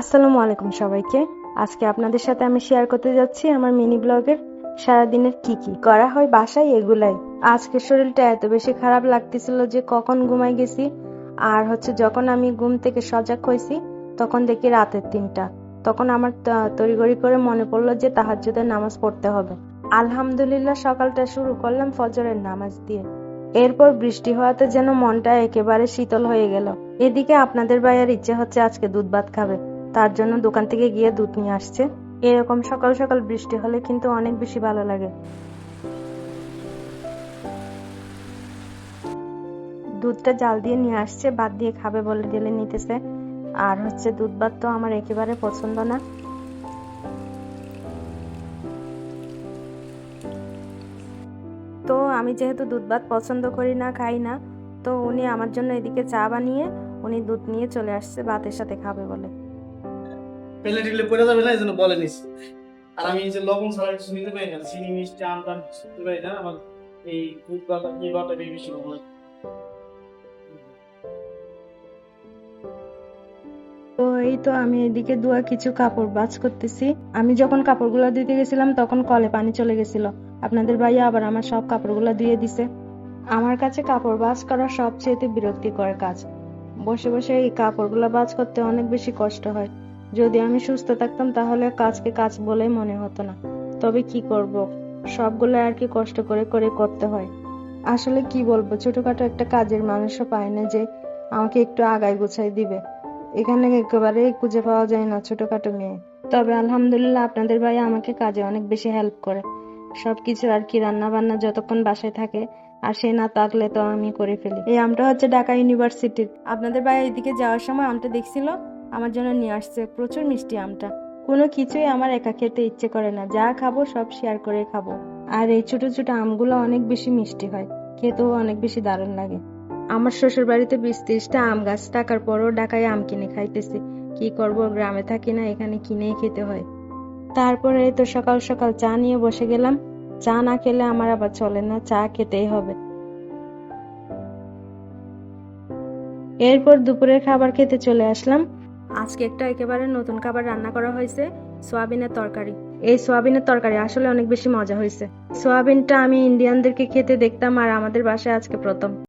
আসসালামু আলাইকুম সবাইকে। আজকে আপনাদের সাথে আমি শেয়ার করতে যাচ্ছি আমার মিনি ব্লগের সারাদিনের কি কি করা হয় বাসায় এগুলাই। আজকে শরীরটা এত বেশি খারাপ লাগতেছিল যে কখন ঘুমাই গেছি। আর যখন আমি ঘুম থেকে সজাগ হয়েছি তখন দেখি রাতের 3টা। তখন আমার তড়িঘড়ি করে মনে পড়লো যে তাহাজ্জুদের নামাজ পড়তে হবে। আলহামদুলিল্লাহ সকালটা শুরু করলাম ফজরের নামাজ দিয়ে। এরপর বৃষ্টি হওয়াতে যেন মনটা একেবারে শীতল হয়ে গেল। এদিকে আপনাদের ভাইয়ের ইচ্ছে হচ্ছে আজকে দুধ ভাত খাবে, তার জন্য দোকান থেকে গিয়ে দুধ নিয়ে আসছে। এরকম সকাল সকাল বৃষ্টি হলে কিন্তু অনেক বেশি ভালো লাগে। দুধটা জাল দিয়ে নিয়ে আসছে, ভাত দিয়ে খাবে বলে ঢেলে নিতেছে। আর দুধ ভাত তো আমার একেবারে পছন্দ না। তো আমি যেহেতু দুধ ভাত পছন্দ করি না, খাই না, তো উনি আমার জন্য এদিকে চা বানিয়ে উনি দুধ নিয়ে চলে আসছে ভাতের সাথে খাবে বলে। পেলে টিলে পড়ে যাবে না, এই জন্য বলে নিস। আর আমি এই যে লবণ ছাড়া কিছু নিতে পারি না, চিনি মিষ্টি আম টাম কিছু নিতে পারি না। আমার এই দুধ বাটা এই বাটা বেশি ভালো লাগে। তো এই তো আমি এদিকে ধোয়া কিছু কাপড় ভাঁজ করতেছি। আমি যখন কাপড়গুলো ধুইতে গেছিলাম তখন কলে পানি চলে গেছিল। আপনাদের ভাইয়া আবার আমার সব কাপড়গুলো ধুয়ে দিছে। আমার কাছে কাপড় ভাঁজ করা সবচেয়ে বিরক্তিকর কাজ। বসে বসে এই কাপড়গুলো ভাঁজ করতে অনেক বেশি কষ্ট হয়। যদি আমি সুস্থ থাকতাম তাহলে কাজকে কাজ বলেই মনে হতো না। তবে কি করব, সবগুলো আর কি কষ্ট করে করে করতে হয়। আসলে কি বলবো, ছোটখাটো একটা কাজের মানুষও পায় না যে আমাকে একটু আগায় গুছাই দিবে। এখানে একেবারে খুঁজে পাওয়া যায় না ছোটখাটো মেয়ে। তবে আলহামদুলিল্লাহ আপনাদের ভাই আমাকে কাজে অনেক বেশি হেল্প করে। সবকিছু আর কি রান্না বান্না যতক্ষণ বাসায় থাকে, আর সে না থাকলে তো আমি করে ফেলি। এই আমটা ঢাকা ইউনিভার্সিটির। আপনাদের ভাই এদিকে যাওয়ার সময় আমটা দেখছিল, আমার জন্য নিয়ে আসছে। প্রচুর মিষ্টি আমটা। কোনো কিছুই আমার একা খেতে ইচ্ছে করে না, যা খাবো সব শেয়ার করে খাবো। আর এই ছোট ছোট আমগুলো অনেক বেশি মিষ্টি হয়, খেতেও অনেক বেশি দারুণ লাগে। আমার শ্বশুর বাড়িতে 20-30টা আম গাছ থাকার পরও ঢাকায় আম কিনে খাইতেছি। কি করব, গ্রামে থাকি না, এখানে কিনেই খেতে হয়। তারপরে এই তো সকাল সকাল চা নিয়ে বসে গেলাম। চা না খেলে আমার আবার চলে না, চা খেতেই হবে। এরপর দুপুরের খাবার খেতে চলে আসলাম। আজকে একটা একেবারে নতুন খাবার রান্না করা হয়েছে, সোয়াবিনের তরকারি। এই সোয়াবিনের তরকারি আসলে অনেক বেশি মজা হয়েছে। সোয়াবিনটা আমি ইন্ডিয়ানদেরকে খেতে দেখতাম, আর আমাদের বাসায় আজকে প্রথম।